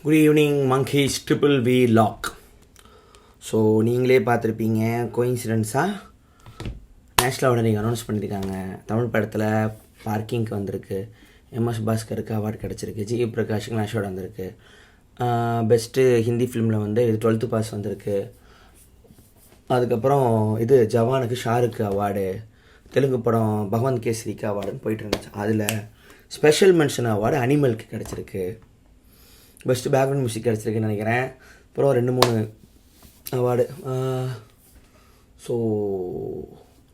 Good evening monkeys triple V log. So நீங்களே பார்த்துருப்பீங்க, கோயின்சிடென்ஸாக நேஷ்னல் அவார்டு நீங்கள் அனௌன்ஸ் பண்ணியிருக்காங்க. தமிழ் படத்தில் பார்க்கிங்க்கு வந்திருக்கு, எம்எஸ் பாஸ்கருக்கு அவார்டு கிடச்சிருக்கு, ஜி பிரகாஷுக்கு நேஷ்னல் அவார்டு வந்திருக்கு, பெஸ்ட்டு ஹிந்தி ஃபிலிமில் வந்து இது 12th பாஸ் வந்திருக்கு. அதுக்கப்புறம் இது ஜவானுக்கு ஷாருக்கு அவார்டு, தெலுங்கு படம் பகவந்த் கேசரிக்கு அவார்டுன்னு போயிட்டு இருந்துச்சு. அதில் ஸ்பெஷல் மென்ஷன் அவார்டு அனிமலுக்கு கிடச்சிருக்கு, பெஸ்ட்டு பேக்ரவுண்ட் மியூசிக் கிடச்சிருக்குன்னு நினைக்கிறேன். அப்புறம் 2-3 அவார்டு. ஸோ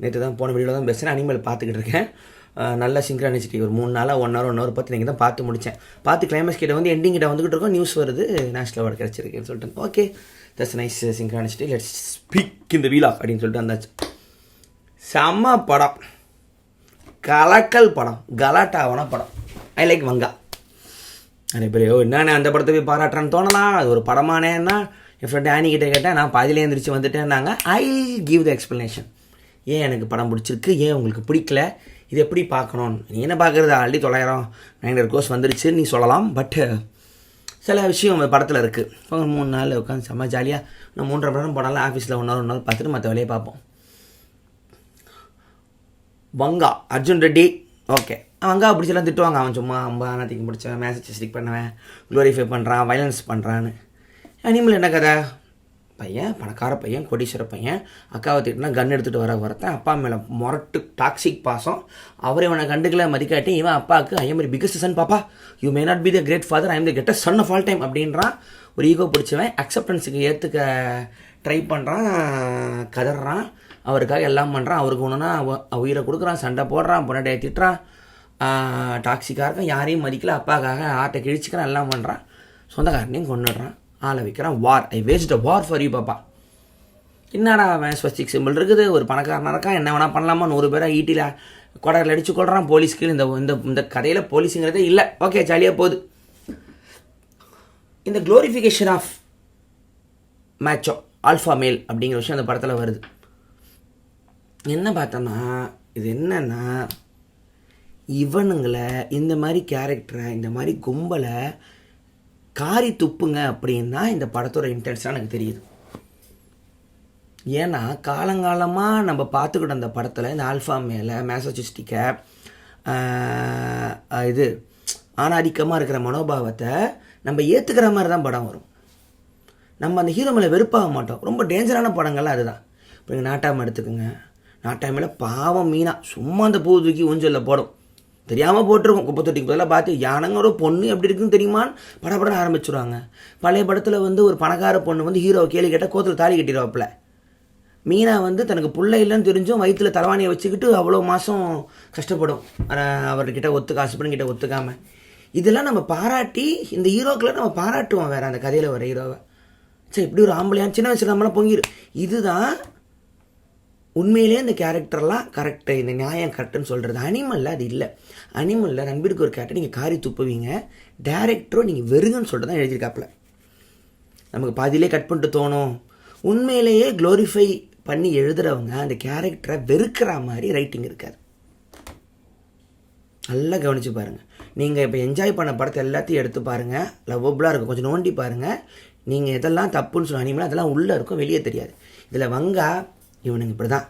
நேற்று தான் போன வீடியோவில் தான் பெஸ்ட்டு அனிமல் பார்த்துக்கிட்டு இருக்கேன். நல்ல சிங்க்ரானிசிட்டி. ஒரு 3 நாளாக 1 hour பார்த்து நீங்கள் தான் பார்த்து முடித்தேன். பார்த்து கிளைமேக்ஸ் கிட்ட வந்து எண்டிங் கிட்ட வந்துக்கிட்டு இருக்கோம், நியூஸ் வருது நேஷ்னல் அவார்டு கிடச்சிருக்குன்னு சொல்லிட்டு. Okay, that's nice synchronicity, let's speak இந்த வீலாக் அப்படின்னு சொல்லிட்டு வந்தாச்சு. செம்ம படம், கலக்கல் படம், கலாட்டாவான படம். I like Vanga. நிறைய பேர் என்னண்ணே அந்த படத்தை போய் பாராட்டுறான்னு தோணலாம், அது ஒரு படமானேன்னா என் ஃப்ரெண்ட் ஆனி கிட்டே கேட்டேன். நான் பாதியிலே எழுந்திரிச்சு வந்துட்டேன்னாங்க. I give the explanation. ஏன் எனக்கு படம் பிடிச்சிருக்கு, ஏன் உங்களுக்கு பிடிக்கல, இது எப்படி பார்க்கணும். நீ என்ன பார்க்குறது, ஆல்ரெடி 900 கோர்ஸ் வந்துருச்சு நீ சொல்லலாம். பட் சில விஷயம் படத்தில் இருக்குது. இப்போ 3 நாள் உட்காந்து செம்ம ஜாலியாக நான் 3.5 மணி நேரம் போனாலும் ஆஃபீஸில் 1 hour பார்த்துட்டு மற்ற வேலையை பார்ப்போம். வங்கா அர்ஜுன் ரெட்டி. ஓகே, வங்கா பிடிச்சலாம் திட்டுவாங்க, அவன் சும்மா அனாத்திக்கு பிடிச்சவன், மேசேஜ் ஸ்டிக் பண்ணுவேன், க்ளோரிஃபை பண்ணுறான், வைலன்ஸ் பண்ணுறான்னு. அனிமல் என்ன கதை, பையன் பணக்கார பையன், கோடீஸ்வர பையன், அக்காவை திட்டுனா கன் எடுத்துகிட்டு வரத்தான் அப்பா மேலே மொரட்டு டாக்ஸிக் பாசம். அவரை இவனை கண்டுக்கல மதிக்காட்டி இவன் அப்பாவுக்கு I am very biggest son papa, you may not be the great father, I am the greatest son of all time அப்படின்றான். ஒரு ஈகோ பிடிச்சவன் அக்செப்டன்ஸுக்கு ஏற்றுக்க ட்ரை பண்ணுறான், கதறான், அவருக்காக எல்லாம் பண்ணுறான். அவருக்கு ஒன்றுனா உயிரை கொடுக்குறான், சண்டை போடுறான், பொண்டாட்டியை திட்டுறான், டாக்ஸிக்காக இருக்கான், யாரையும் மதிக்கல, அப்பாக்காக ஆட்டை கிழிச்சிக்கிறான், எல்லாம் பண்ணுறான், சொந்தக்காரனையும் கொண்டுடுறான், ஆளை வைக்கிறான். War, I waste a war for you papa. என்னடா அவன் ஸ்வஸ்திக் சிம்பிள் இருக்குது, ஒரு பணக்காரனாக இருக்கான், என்ன வேணா பண்ணலாமா, 100 பேரை ஈட்டியில் கொடரில் அடிச்சு கொள்கிறான். போலீஸ்க்கு இந்த கதையில் போலீஸுங்கிறதே இல்லை. ஓகே, ஜாலியாக போகுது. இந்த க்ளோரிஃபிகேஷன் ஆஃப் மேட்சோ ஆல்ஃபா மேல் அப்படிங்கிற விஷயம் அந்த படத்தில் வருது. என்ன பார்த்தோன்னா, இது என்னன்னா, இவனுங்களை இந்த மாதிரி கேரக்டரை, இந்த மாதிரி கும்பலை காரி துப்புங்க அப்படின்னா இந்த படத்தோட இன்டென்ஷனாக எனக்கு தெரியுது. ஏன்னா காலங்காலமாக நம்ம பார்த்துக்கிட்ட அந்த படத்தில் இந்த ஆல்ஃபா மேலே மேசோசிஸ்டிக்கை இது ஆணாதிக்கமாக இருக்கிற மனோபாவத்தை நம்ம ஏற்றுக்கிற மாதிரி தான் படம் வரும். நம்ம அந்த ஹீரோ மேலே வெறுப்பாக மாட்டோம். ரொம்ப டேஞ்சரான படங்கள்லாம் அதுதான். இப்போ நீங்கள் நாட்டாமை எடுத்துக்கோங்க. நாட்டாமையில் பாவம் மீனா சும்மா அந்த பூ தூக்கி ஊஞ்சலில் போடும், தெரியாமல் போட்டிருக்கோம், குப்பை தொட்டிக்கு பதிலாக பார்த்து யானங்களோட பொண்ணு எப்படி இருக்குன்னு தெரியுமான்னு படப்படம் ஆரம்பிச்சுடுவாங்க. பழைய படத்தில் வந்து ஒரு பணக்கார பொண்ணு வந்து ஹீரோவை கேள்வி கேட்டால் கோத்தில் தாலி கட்டிடுவாப்பில். மீனா வந்து தனக்கு பிள்ளை இல்லைன்னு தெரிஞ்சும் வயிற்றில் தலைவாணியை வச்சுக்கிட்டு அவ்வளோ மாதம் கஷ்டப்படும், அவர்கிட்ட ஹஸ்பண்ட் ஒத்துக்காமல். இதெல்லாம் நம்ம பாராட்டி, இந்த ஹீரோக்களை நம்ம பாராட்டுவோம் வேறு அந்த கதையில் வர ஹீரோவை. சரி, இப்படி ஒரு ஆம்பளையான் சின்ன வயசில் நம்மளாம் பொங்கிடும். இதுதான் உண்மையிலே இந்த கேரக்டர்லாம் கரெக்டு, இந்த நியாயம் கரெக்டுன்னு சொல்கிறது. அனிமலில் அது இல்லை. அனிமலில் ரன்பீருக்கு ஒரு கேரக்டர் நீங்கள் காரி துப்புவீங்க, டேரக்டரோ நீங்கள் வெறுங்கன்னு சொல்லிட்டு தான் எழுதியிருக்காப்புல. நமக்கு பாதியிலே கட் பண்ணிட்டு தோணும். உண்மையிலேயே க்ளோரிஃபை பண்ணி எழுதுகிறவங்க அந்த கேரக்டரை வெறுக்கிற மாதிரி ரைட்டிங் இருக்காது. நல்லா கவனித்து பாருங்கள். நீங்கள் இப்போ என்ஜாய் பண்ண படத்தை எல்லாத்தையும் எடுத்து பாருங்கள், லவ்வபுளாக இருக்கும், கொஞ்சம் நோண்டி பாருங்கள். நீங்கள் எதெல்லாம் தப்புன்னு சொல்ல அனிமலாக அதெல்லாம் உள்ளே இருக்கும், வெளியே தெரியாது. இதில் வங்கா இவனுங்க இப்படி தான்,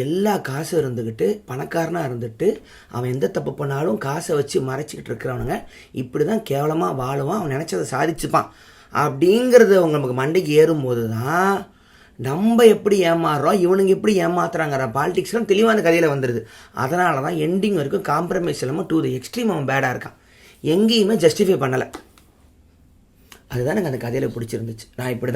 எல்லா காசும் இருந்துக்கிட்டு பணக்காரனாக இருந்துட்டு அவன் எந்த தப்பு பண்ணாலும் காசை வச்சு மறைச்சிக்கிட்டு இருக்கிறவனுங்க இப்படி தான் கேவலமாக வாழுவான், அவன் நினச்சதை சாதிச்சுப்பான் அப்படிங்கிறது அவங்க நமக்கு மண்டைக்கு ஏறும்போது தான் நம்ம எப்படி ஏமாறுறோம், இவனுங்க எப்படி ஏமாத்துறாங்கிற பாலிடிக்ஸ்லாம் தெளிவாக அந்த கதையில் வந்துடுது. அதனால தான் எண்டிங் வரைக்கும் காம்ப்ரமைஸ் இல்லாமல் டு த எக்ஸ்ட்ரீம் அவன் பேடாக இருக்கான், எங்கேயுமே ஜஸ்டிஃபை பண்ணலை. அதுதான் எனக்கு அந்த கதையில் பிடிச்சிருந்துச்சு. நான் இப்படி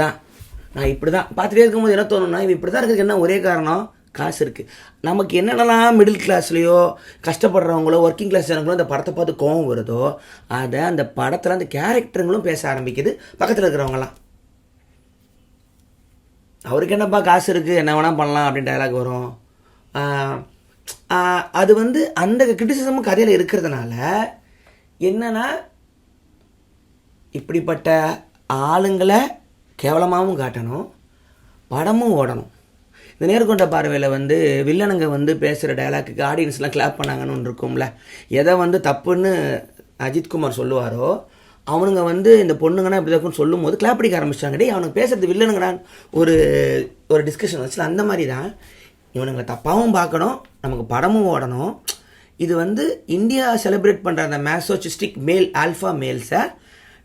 தான் பார்த்துட்டே இருக்கும்போது என்ன தோணுன்னா, இது இப்படி தான் இருக்குது. என்ன ஒரே காரணம், காசு இருக்குது. நமக்கு என்னென்னலாம் மிடில் கிளாஸ்லேயோ கஷ்டப்படுறவங்களோ ஒர்க்கிங் கிளாஸ் ஜனங்களோ அந்த படத்தை பார்த்து கோவம் வருதோ, அதை அந்த படத்தில் அந்த கேரக்டருங்களும் பேச ஆரம்பிக்குது. பக்கத்தில் இருக்கிறவங்களாம் அவருக்கு என்னப்பா காசு இருக்குது, என்ன வேணால் பண்ணலாம் அப்படின்னு டைலாக் வரும். அது வந்து அந்த கிரிட்டிசிசமும் கதையில் இருக்கிறதுனால என்னென்னா, இப்படிப்பட்ட ஆளுங்களை கேவலமாகவும் காட்டணும், படமும் ஓடணும். இந்த நேர்கொண்ட பார்வையில் வந்து வில்லனுங்க வந்து பேசுகிற டைலாக்கு ஆடியன்ஸ்லாம் கிளாப் பண்ணாங்கன்னு ஒன்று இருக்கும்ல. எதை வந்து தப்புன்னு அஜித்குமார் சொல்லுவாரோ அவனுங்க வந்து இந்த பொண்ணுங்கன்னா இப்படி இருக்குன்னு சொல்லும் போது கிளாப் அடிக்க ஆரம்பிச்சிட்டாங்க. டே அவனுக்கு பேசுறது வில்லனுங்கடான்னு ஒரு டிஸ்கஷன் வச்சு. அந்த மாதிரி தான் இவனுங்களை தப்பாகவும் பார்க்கணும், நமக்கு படமும் ஓடணும். இது வந்து இந்தியா செலிப்ரேட் பண்ணுற அந்த மேசோசிஸ்டிக் மேல் ஆல்ஃபா மேல்ஸை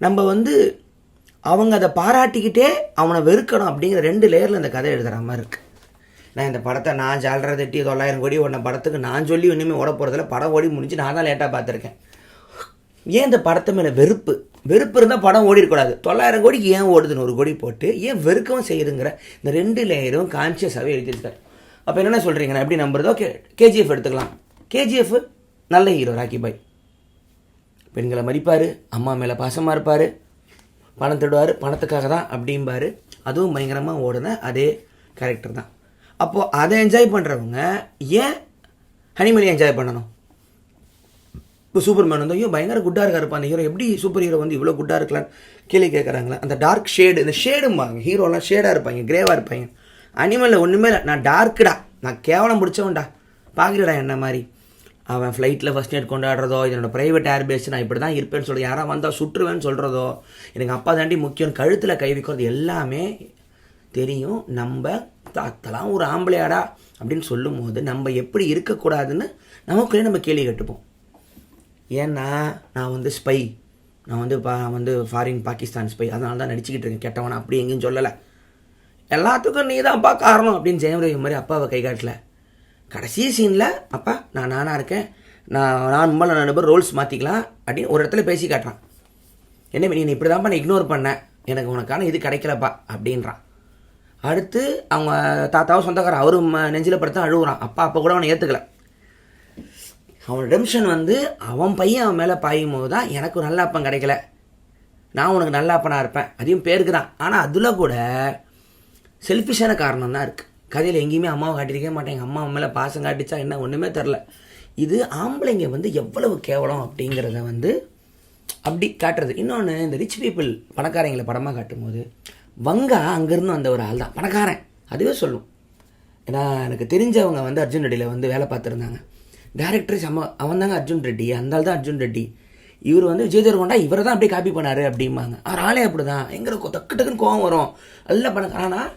நம்ம வந்து அவங்க அதை பாராட்டிக்கிட்டே அவனை வெறுக்கணும் அப்படிங்கிற 2 லேயரில் இந்த கதை எழுதுகிற மாதிரி இருக்குது. நான் இந்த படத்தை நான் 900 கோடி ஓடின படத்துக்கு நான் சொல்லி ஒன்றுமே ஓட போகிறதில்ல. படம் ஓடி முடிஞ்சு நான் தான் லேட்டாக பார்த்துருக்கேன். ஏன் இந்த படத்தை மேலே வெறுப்பு இருந்தால் படம் ஓடிடக்கூடாது. 900 கோடிக்கு ஏன் ஓடுதுன்னு 1 கோடி போட்டு ஏன் வெறுக்கவும் செய்யுதுங்கிற இந்த 2 லேயரும் கான்சியஸாகவே எழுதியிருக்காரு. அப்போ என்னென்ன சொல்கிறீங்க, நான் எப்படி நம்புறது? ஓகே, கேஜிஎஃப் எடுத்துக்கலாம். கேஜிஎஃப் நல்ல ஹீரோ ராக்கி பாய், பெண்களை மதிப்பார், அம்மா மேலே பாசமாக இருப்பார், பணம் திருடுவார், பணத்துக்காக தான் அப்படிம்பார். அதுவும் பயங்கரமாக ஓடுன அதே கேரக்டர் தான். அப்போது அதை என்ஜாய் பண்ணுறவங்க ஏன் ஹனிமலை என்ஜாய் பண்ணணும்? இப்போ சூப்பர்மேன் வந்து ஐயோ பயங்கர குட்டாக இருக்காருப்பா அந்த ஹீரோ, எப்படி சூப்பர் ஹீரோ வந்து இவ்வளோ குட்டாக இருக்கலான்னு கேள்வி கேட்குறாங்களா? அந்த டார்க் ஷேடு, இந்த ஷேடும்பாங்க, ஹீரோலாம் ஷேடாக இருப்பாங்க, கிரேவாக இருப்பாங்க. அனிமலில் ஒன்றுமே இல்லை, நான் டார்க்குடா, நான் கேவலம் பிடிச்சவன்டா, பார்க்குறடா என்ன மாதிரி. அவன் ஃப்ளைட்டில் ஃபஸ்ட் நைட் கொண்டாடுறதோ, இதனோட ப்ரைவேட் ஏர்பேஸ் நான் இப்படி தான் இருப்பேன்னு சொல்கிறது, யாராவது வந்தால் சுற்றுவேன்னு சொல்கிறதோ, எனக்கு அப்பா தாண்டி முக்கியம், கழுத்தில் கை வைக்கிறது எல்லாமே தெரியும். நம்ம தாத்தலாம் ஒரு ஆம்பளையாடா அப்படின்னு சொல்லும் போது நம்ம எப்படி இருக்கக்கூடாதுன்னு நமக்குள்ளே நம்ம கேள்வி கேட்டுப்போம். ஏன்னா நான் வந்து ஸ்பை, நான் வந்து ஃபாரின் பாகிஸ்தான் ஸ்பை, அதனால தான் நடிச்சுக்கிட்டு இருக்கேன், கெட்டவனா அப்படி எங்கேயும் சொல்லலை. எல்லாத்துக்கும் நீ தான் அப்பா காரணம் அப்படின்னு ஜெயம் ரவி மாதிரி அப்பாவை கை காட்டல. கடைசி சீனில் அப்பா நானாக இருக்கேன், நான் உண்மையில 2 பேர் ரோல்ஸ் மாற்றிக்கலாம் அப்படின்னு ஒரு இடத்துல பேசி காட்டுறான். என்ன நீ இப்படி தான்ப்பா நான் இக்னோர் பண்ணேன், எனக்கு உனக்கான இது கிடைக்கலப்பா அப்படின்றான். அடுத்து அவங்க தாத்தாவும் சொந்தக்காரன் அவரும் நெஞ்சில் படுத்தா அழுகுறான். அப்போ கூட அவனை ஏற்றுக்கல. அவன் ரெம்ஷன் வந்து அவன் பையன் அவன் மேலே பாயும் போது தான் எனக்கு ஒரு நல்ல அப்பன் கிடைக்கல, நான் உனக்கு நல்ல அப்பனாக இருப்பேன், அதையும் பேருக்கு தான். ஆனால் அதில் கூட செல்ஃபிஷான காரணம் தான் இருக்குது. கதையில் எங்கேயுமே அம்மாவை காட்டியிருக்கே மாட்டேன், எங்கள் அம்மா அவன் மேலே பாசம் காட்டிச்சா என்ன ஒன்றுமே தெரில. இது ஆம்பளைங்க வந்து எவ்வளவு கேவலம் அப்படிங்கிறத வந்து அப்படி காட்டுறது. இன்னொன்று, இந்த ரிச் பீப்புள் பணக்காரங்களை படமாக காட்டும் போது வங்கா அங்கேருந்து வந்த ஒரு ஆள் தான் பணக்காரன், அதுவே சொல்லும். ஏன்னா எனக்கு தெரிஞ்சவங்க வந்து அர்ஜுன் ரெட்டியில் வந்து வேலை பார்த்துருந்தாங்க. டேரக்டர் அவன் தாங்க அர்ஜுன் ரெட்டி, அந்த ஆள் தான் அர்ஜுன் ரெட்டி. இவர் வந்து விஜய் தேவர்கொண்டா இவரை தான் அப்படியே காப்பி பண்ணார் அப்படிம்பாங்க. அவர் ஆளே அப்படி தான், எங்களுக்கு டக்கு டக்குன்னு கோவம் வரும், நல்ல பணக்காரன். ஆனால்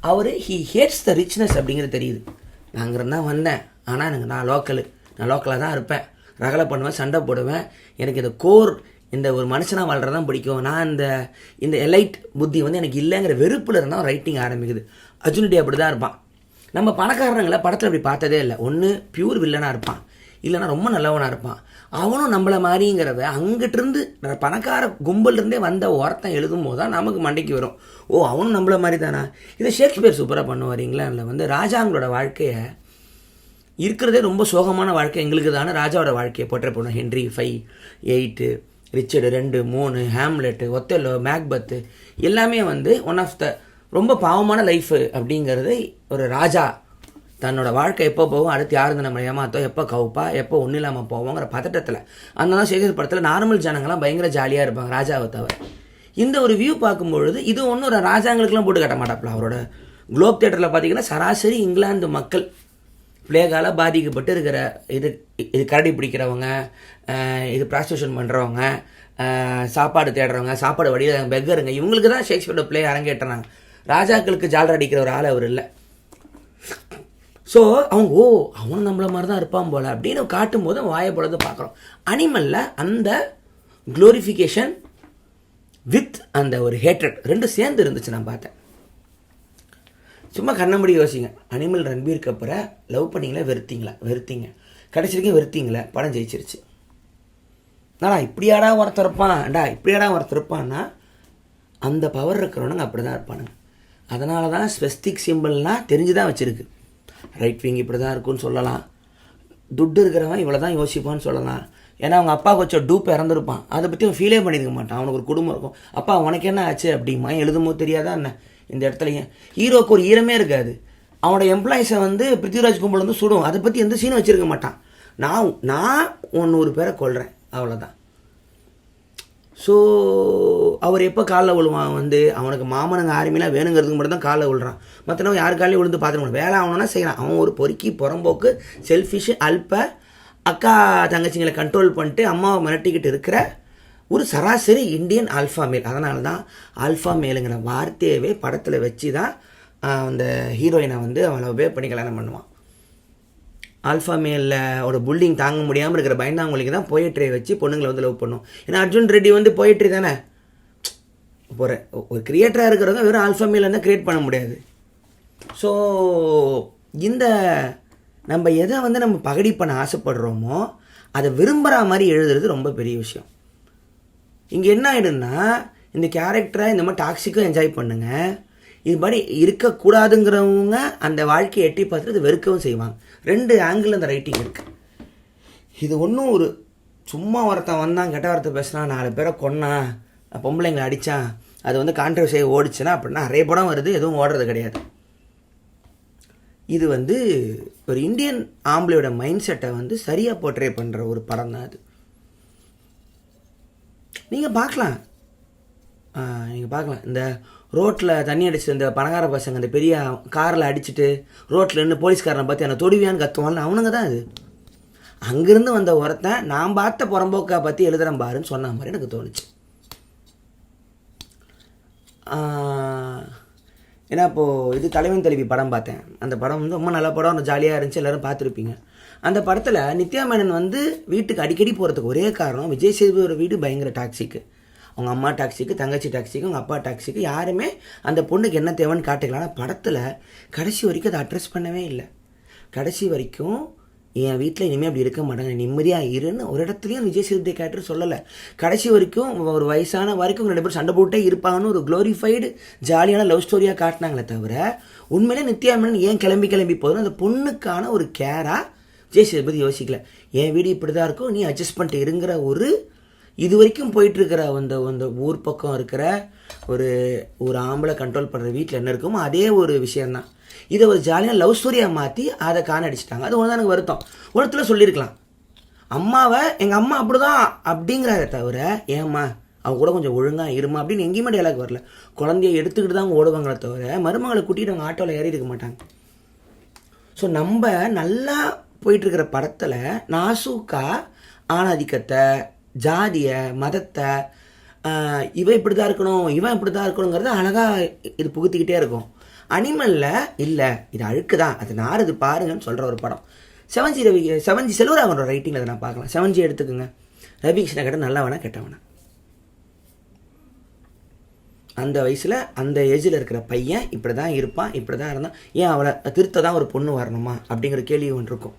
அவர் ஹேட்ஸ் த ரிச்னஸ் அப்படிங்கிறது தெரியுது. நான் அங்கேருந்து தான் வந்தேன், ஆனால் நான் லோக்கலாக தான் இருப்பேன், ரகலை பண்ணுவேன், சண்டை போடுவேன், எனக்கு இந்த கோர் இந்த ஒரு மனுஷனாக வாழ்கிறது தான் பிடிக்கும், நான் இந்த எலைட் புத்தி வந்து எனக்கு இல்லைங்கிற வெறுப்பில் இருந்தால் ரைட்டிங் ஆரம்பிக்குது. அர்ஜுன் ரெட்டி அப்படி தான் இருப்பான். நம்ம பணக்காரங்களை படத்தில் அப்படி பார்த்ததே இல்லை. ஒன்று பியூர் வில்லனாக இருப்பான், இல்லைனா ரொம்ப நல்லவனாக இருப்பான். அவனும் நம்மளை மாதிரிங்கிறத அங்கிட்டிருந்து பணக்கார கும்பல்லேருந்தே வந்த ஒருத்தன் எழுதும் போது தான் நமக்கு மண்டைக்கு வரும், ஓ அவனும் நம்மளை மாதிரி தானா. இதை ஷேக்ஸ்பியர் சூப்பராக பண்ணுவார். இங்கிலாண்டில் வந்து ராஜாங்களோட வாழ்க்கையை இருக்கிறதே ரொம்ப சோகமான வாழ்க்கை எங்களுக்கு தானே ராஜாவோட வாழ்க்கையை போட்டே போடணும். ஹென்ரி 5, 8, ரிச்சர்டு 2, 3, ஹேம்லெட்டு, ஒத்தெல்லோ, மேக்பத்து எல்லாமே வந்து ஒன் ஆஃப் த ரொம்ப பாவமான லைஃபு அப்படிங்கிறது. ஒரு ராஜா தன்னோட வாழ்க்கை எப்போ போகும், அடுத்து யாருந்து நம்ம ஏமாத்தோ, எப்போ கவுப்பா, எப்போ ஒன்றும் இல்லாமல் போவோங்கிற பதட்டத்தில். அதனால ஷேக்ஸ்பியர் படத்தில் நார்மல் ஜனங்கள்லாம் பயங்கர ஜாலியாக இருப்பாங்க ராஜாவை தவிர. இந்த ஒரு வியூ பார்க்கும்பொழுது இது ஒன்றும் ஒரு ராஜாங்களுக்கெல்லாம் போட்டு கட்ட மாட்டாப்புல. அவரோட குளோப் தியேட்டரில் பார்த்தீங்கன்னா சராசரி இங்கிலாந்து மக்கள் பிளேகால பாதிக்கப்பட்டு இருக்கிற இது கரடி பிடிக்கிறவங்க, இது ப்ராஸ்டியூஷன் பண்ணுறவங்க, சாப்பாடு தேடுறவங்க, சாப்பாடு வடிவ பெக்கருங்க, இவங்களுக்கு தான் ஷேக்ஸ்பியரோட பிளே அரங்கேற்றுறாங்க. ராஜாக்களுக்கு ஜாலர் அடிக்கிற ஒரு ஆள் அவர் இல்லை. ஸோ அவங்க அவனும் நம்மள மாதிரி தான் இருப்பான் போல் அப்படின்னு காட்டும் போது வாயப்படுறது பார்க்குறோம். அனிமலில் அந்த க்ளோரிஃபிகேஷன் வித் அந்த ஒரு ஹேட்ரட் 2 சேர்ந்து இருந்துச்சு. நான் பார்த்தேன். சும்மா கண்ணம்படி யோசிங்க. அனிமல் ரன்பீர் கபூரை லவ் பண்ணிங்களா, வெறுத்தீங்க, கடைசி வரைக்கும் வெறுத்தீங்களே, படம் ஜெயிச்சிருச்சு. இப்படியாடா ஒருத்தர் இருப்பான்னா அந்த பவர் இருக்கிறவனுங்க அப்படி தான் இருப்பானுங்க. அதனால தான் ஸ்பெசிஃபிக் சிம்பிள்னால் தெரிஞ்சு தான் வச்சுருக்கு. ரைட் விங் இப்படி தான் இருக்குன்னு சொல்லலாம், துட்டு இருக்கிறவன் இவ்வளோ தான் யோசிப்பான்னு சொல்லலாம். ஏன்னா அவங்க அப்பா கொஞ்சம் டூப் இறந்துருப்பான், அதை பற்றி அவன் ஃபீலே பண்ணியிருக்க மாட்டான். அவனுக்கு ஒரு குடும்பம் இருக்கும், அப்பா உனக்கு என்ன ஆச்சு அப்படிமா எழுதும் போது தெரியாதா என்ன. இந்த இடத்துலையும் ஹீரோக்கு ஒரு ஈரமே இருக்காது. அவனோட எம்ப்ளாயிஸை வந்து பிருத்திவிராஜ் கும்பல் வந்து சுடும், அதை பற்றி எந்த சீனும் வச்சுருக்க மாட்டான். நான் 100 பேரை கொல்றேன் அவ்வளோதான். ஸோ அவர் எப்போ காலில் விழுவான் வந்து அவனுக்கு மாமனுங்க ஆர்மிலாம் வேணுங்கிறதுக்கு மட்டும் தான் காலில் விழுறான். மற்றவங்க யார் காலையும் விழுந்து பார்த்துக்கணும், வேலை ஆகணும்னா செய்யலாம். அவன் ஒரு பொறுக்கி புறம்போக்கு செல்ஃபிஷு அல்ப அக்கா தங்கச்சிங்களை கண்ட்ரோல் பண்ணிட்டு அம்மாவை மிரட்டிக்கிட்டு இருக்கிற ஒரு சராசரி இந்தியன் ஆல்ஃபா மேல். அதனால தான் ஆல்ஃபா மேலுங்கிற வார்த்தையவே படத்தில் வச்சு தான் அந்த ஹீரோயினை வந்து அவளை ஒபே பண்ணி கல்யாணம் பண்ணுவான். ஆல்ஃபா மேலில் ஒரு புல்லிங் தாங்க முடியாமல் இருக்கிற பயந்தாங்களுக்கு தான் போயட்ரியை வச்சு பொண்ணுங்களை வந்து லவ் பண்ணும். ஏன்னா அர்ஜுன் ரெட்டி வந்து போயட்ரி தானே போகிற ஒரு கிரியேட்டராக இருக்கிறவங்க வெறும் ஆல்ஃபா மேல் இருந்தால் க்ரியேட் பண்ண முடியாது. ஸோ இந்த நம்ம எதை வந்து நம்ம பகடி பண்ண ஆசைப்படுறோமோ அதை விரும்புகிற மாதிரி எழுதுறது ரொம்ப பெரிய விஷயம். இங்கே என்ன ஆகிடுன்னா, இந்த கேரக்டரை இந்த மாதிரி டாக்ஸிக்காக என்ஜாய் பண்ணுங்கள், இது மாதிரி இருக்கக்கூடாதுங்கிறவங்க அந்த வாழ்க்கையை எட்டி பார்த்துட்டு அது வெறுக்கவும் செய்வாங்க. 2 ஆங்கிள் அந்த ரைட்டிங் இருக்குது. இது ஒன்றும் ஒரு சும்மா ஒருத்தன் வந்தான் கெட்ட வார்த்தை பேசினான் 4 பேரை கொன்னான் பொம்பளைங்களை அடித்தான் அது வந்து கான்ட்ரவர்சியாக ஓடிச்சுன்னா அப்படின்னா நிறைய படம் வருது, எதுவும் ஓடுறது கிடையாது. இது வந்து ஒரு இந்தியன் ஆம்பளையோட மைண்ட் செட்டை வந்து சரியாக போர்ட்ரே பண்ணுற ஒரு படம் தான் அது. நீங்கள் பார்க்கலாம் இந்த ரோட்டில் தண்ணி அடிச்சு இந்த பணக்கார பசங்க இந்த பெரிய காரில் அடிச்சுட்டு ரோட்டில் நின்று போலீஸ்காரனை பார்த்து என்னை தொடுவியான்னு கத்துவான்னு அவனுங்க தான் அது. அங்கேருந்து வந்த ஒருத்தன் நான் பார்த்த புறம்போக்கா பற்றி எழுதுகிறேன் பாருன்னு சொன்ன மாதிரி எனக்கு தோணுச்சு. ஏன்னா இப்போது இது தலைவன் தலைவி படம் பார்த்தேன். அந்த படம் வந்து ரொம்ப நல்ல படம், ஜாலியாக இருந்துச்சு, எல்லோரும் பார்த்துருப்பீங்க. அந்த படத்தில் நித்யா மேனன் வந்து வீட்டுக்கு அடிக்கடி போகிறதுக்கு ஒரே காரணம் விஜய் சேதுபதியோட வீடு பயங்கர டாக்ஸிக்கு. அவங்க அம்மா டாக்ஸிக்கு, தங்கச்சி டாக்ஸிக்கு, அவங்க அப்பா டாக்ஸிக்கு, யாருமே அந்த பொண்ணுக்கு என்ன தேவைன்னு காட்டுக்கலாம். ஆனால் படத்தில் கடைசி வரைக்கும் அதை அட்ரஸ் பண்ணவே இல்லை. கடைசி வரைக்கும் என் வீட்டில் இனிமேல் அப்படி இருக்க மாட்டாங்க, நிம்மதியாக இருன்னு ஒரு இடத்துலையும் விஜய் சேதுபதி கேரக்டர் சொல்லலை. கடைசி வரைக்கும் ஒரு வயசான வரைக்கும் 2 பேரும் சண்டை போட்டே இருப்பாங்கன்னு ஒரு க்ளோரிஃபைடு ஜாலியான லவ் ஸ்டோரியாக காட்டினாங்களே தவிர உண்மையிலே நித்யா மேனன் ஏன் கிளம்பி போதும் அந்த பொண்ணுக்கான ஒரு கேராக விஜய் சேதுபதி யோசிக்கல. என் வீடு இப்படி தான் இருக்கும், நீ அட்ஜஸ்ட் பண்ணிட்டு இருங்கிற ஒரு இது வரைக்கும் போயிட்டுருக்கிற அந்த ஊர் பக்கம் இருக்கிற ஒரு ஆம்பளை கண்ட்ரோல் பண்ணுற வீட்டில் என்ன இருக்குமோ அதே ஒரு விஷயந்தான். இதை ஒரு ஜாலியாக லவ் ஸ்டோரியாக மாற்றி அதை காணடிச்சிட்டாங்க. அது ஒன்று தான் எனக்கு வருத்தம். ஒருத்தர் சொல்லியிருக்கலாம் அம்மாவை எங்கள் அம்மா அப்படி தான் அப்படிங்கிறத தவிர ஏம்மா அவங்க கூட கொஞ்சம் ஒழுங்காக இருமா அப்படின்னு எங்கேயுமே டயலாக் வரல. குழந்தைய எடுத்துக்கிட்டு தான் ஓடுவாங்களே தவிர மருமகளை கூட்டிகிட்டு அவங்க ஆட்டோவில் ஏறி இருக்க மாட்டாங்க. ஸோ நம்ம நல்லா போயிட்டுருக்கிற படத்தில் நாசூக்கா ஆணாதிக்கத்தை, ஜாதியை, மதத்தை, இவன் இப்படி தான் இருக்கணும் இவன் இப்படி தான் இருக்கணுங்கிறத அழகாக இது புகுத்திக்கிட்டே இருக்கும். அனிமலில் இல்லை இது அழுக்கு தான் அது நாறுது பாருங்கன்னு சொல்கிற ஒரு படம். 7G செல்வராகவனோட ரைட்டிங்கில் அதை நான் பார்க்கலாம். 7G எடுத்துக்கோங்க. ரவி கிருஷ்ணா கிட்ட நல்லவனா கெட்டவனா, அந்த வயசில் அந்த ஏஜில் இருக்கிற பையன் இப்படி தான் இருப்பான், இப்படி தான் இருந்தான், ஏன் அவளை திருத்த தான் ஒரு பொண்ணு வரணுமா அப்படிங்கிற கேள்வி ஒன்று இருக்கும்.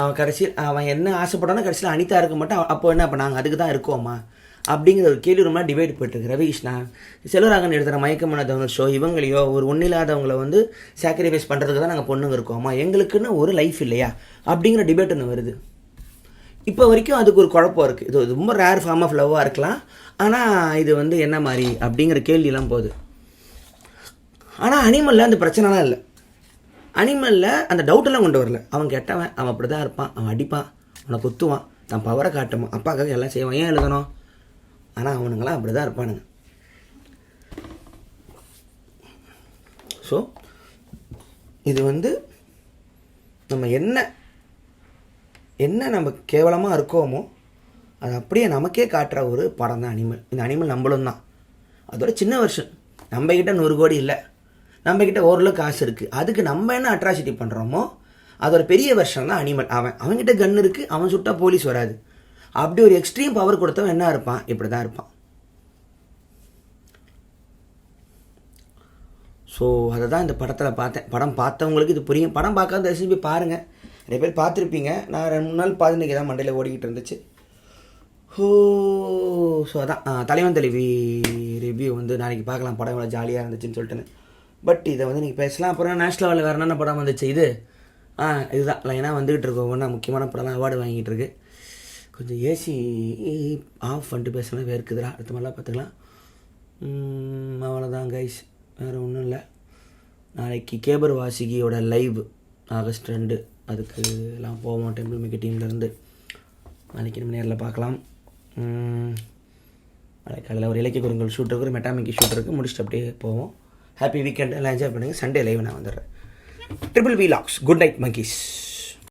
அவன் கடைசியில் அவன் என்ன ஆசைப்பட்டானோ கடைசியில் அனிதா இருக்க மாட்டான். அப்போ என்ன பண்ணாங்க அதுக்கு தான் இருக்கோமா அப்படிங்கிற ஒரு கேள்வி ரொம்ப டிபேட் போயிட்டுருக்கு. ரவி கிருஷ்ணா செல்வராகவன் எழுதுகிற மயக்கமான ஷோ இவங்களையோ ஒரு ஒன்றில்லாதவங்களை வந்து சாக்ரிஃபைஸ் பண்ணுறதுக்கு தான் நாங்கள் பொண்ணுங்க இருக்கோமா, எங்களுக்குன்னு ஒரு லைஃப் இல்லையா அப்படிங்கிற டிபேட் ஒன்று வருது. இப்போ வரைக்கும் அதுக்கு ஒரு குழப்பம் இருக்குது. இது ரொம்ப ரேர் ஃபார்ம் ஆஃப் லவ்வாக இருக்கலாம், ஆனால் இது வந்து என்ன மாதிரி அப்படிங்கிற கேள்வியெல்லாம் போகுது. ஆனால் அனிமலில் அந்த பிரச்சனைலாம் இல்லை. அனிமலில் அந்த டவுட்டெல்லாம் கொண்டு வரல. அவன் கெட்டவன், அவன் அப்படி தான் இருப்பான், அவன் அடிப்பான், அவனை குத்துவான், தன் பவரை காட்டுவான், அப்பாக்காக எல்லாம் செய்வான், ஏன் எழுதணும்? ஆனால் அவனுங்களாம் அப்படி தான் இருப்பானுங்க. ஸோ இது வந்து நம்ம என்ன நம்ம கேவலமாக இருக்கோமோ அது அப்படியே நமக்கே காட்டுற ஒரு படம் தான் அனிமல். இந்த அனிமல் நம்மளும் தான். அதோட சின்ன வருஷன். நம்மக்கிட்ட 100 கோடி இல்லை, நம்மக்கிட்ட ஓரளவு காசு இருக்குது. அதுக்கு நம்ம என்ன அட்ராசிட்டி பண்ணுறோமோ அதோட பெரிய வருஷன் தான் அனிமல். அவன்கிட்ட கன் இருக்குது, அவன் சுட்டா போலீஸ் வராது. அப்படி ஒரு எக்ஸ்ட்ரீம் பவர் கொடுத்தவன் என்ன இருப்பான், இப்படி தான் இருப்பான். ஸோ அதை தான் இந்த படத்தில் பார்த்தேன். படம் பார்த்தவங்களுக்கு இது புரியும், படம் பார்க்காத ரெசிபி பாருங்கள். நிறைய பேர் பார்த்துருப்பீங்க. நான் 2-3 நாள் பார்த்துட்டு தான் மண்டையில் ஓடிக்கிட்டு இருந்துச்சு. ஸோ அதான் தலைவன் தலைவி ரிவ்யூ வந்து நாளைக்கு பார்க்கலாம், படம் எவ்வளோ ஜாலியாக இருந்துச்சுன்னு சொல்லிட்டுன்னு. பட் இதை வந்து நீங்கள் பேசலாம். அப்புறம் நேஷ்னல் லெவலில் வேறு என்னென்ன படம் வந்துச்சு, இதுதான் லைனாக வந்துக்கிட்டு இருக்கோம். ஒன்றா முக்கியமான படம்லாம் அவார்டு வாங்கிட்டு இருக்கு. கொஞ்சம் ஏசி ஆஃப் பண்ணிட்டு பேசலாம், வேர்க்குதுடா. அடுத்த மாதிரிலாம் பார்த்துக்கலாம். அவ்வளோதான் கைஸ், வேறு ஒன்றும் இல்லை. நாளைக்கு கேபர் வாசிகியோட லைவ் ஆகஸ்ட் 2 அதுக்கு எல்லாம் போவோம். டெம்பிள் மேக்கர் டீம்லேருந்து நாளைக்கு நம்ம நேரில் பார்க்கலாம். நாளைக்கு காலையில் ஒரு இலக்கிய குறுங்கள் ஷூட் இருக்குது, ஒரு மெட்டாமிக்கி ஷூட் இருக்குது, முடிச்சுட்டு அப்படியே போவோம். ஹாப்பி வீக்கெண்ட், எல்லாம் என்ஜாய் பண்ணுங்கள். சண்டே லைவ் நான் வந்துடுறேன். Triple V logs. Good night monkeys.